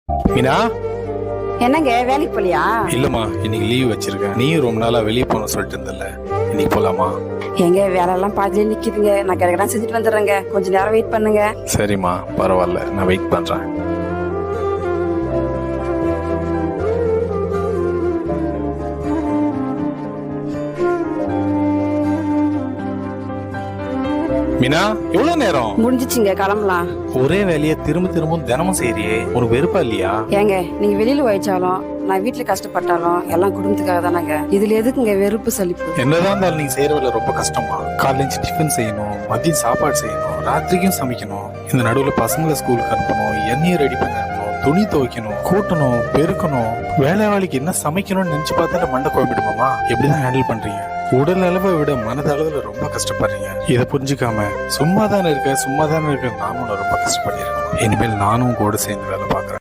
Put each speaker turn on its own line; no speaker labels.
மீனா.
என்னங்க வேலைக்கு போலியா?
இல்லம்மா, இன்னைக்கு லீவ் வச்சிருக்கேன். நீயும் ரொம்ப நாளா வெளியே போன சொல்லிட்டு இருந்தல, இன்னைக்கு போலாமா?
எங்க வேலை எல்லாம் பாதியில நிக்குதுங்க. நான் கரெக்டா செஞ்சுட்டு வந்துடுறேங்க. கொஞ்ச நேரம் வெயிட் பண்ணுங்க.
சரிம்மா, பரவாயில்ல, நான் வெயிட் பண்றேன். மீனா, எவ்வளவு நேரம்?
முடிஞ்சிச்சுங்க, கிளம்பலாம்.
ஒரே வேலையை திரும்ப திரும்ப தினமும் செய்யறியே, உனக்கு வெறுப்பா இல்லையா?
ஏங்க நீங்க வெளியில வச்சாலும் நான் வீட்டுல கஷ்டப்பட்டாலும் எல்லாம் குடும்பத்துக்காக தானங்க. இதுல எதுக்குங்க வெறுப்பு சலிப்பு?
என்னதான் இருந்தாலும் நீங்க செய்யற வேலை ரொம்ப கஷ்டமா. காலேஜ் டிஃபன் செய்யணும், மதியம் சாப்பாடு செய்யணும், ராத்திரிக்கும் சமைக்கணும். இந்த நடுவுல பசங்களை ஸ்கூலுக்கு அனுப்பணும், எண்ணெயை ரெடி பண்ணணும், துணி துவைக்கணும், கூட்டணும், பெருக்கணும். வேலைவாளிக்கு என்ன சமைக்கணும்னு நினைச்சு பார்த்தா மண்டை குழம்பிடுமாமா. எப்படிதான் ஹேண்டில் பண்றீங்க? உடல் அளவை விட மனதளவுல ரொம்ப கஷ்டப்படுறீங்க. இதை புரிஞ்சுக்காம சும்மா தானே இருக்க நானும் ரொம்ப கஷ்டப்பட்டிருக்கேன். இனிமேல் நானும் கூட சேர்ந்து வேலை பார்க்கறேன்.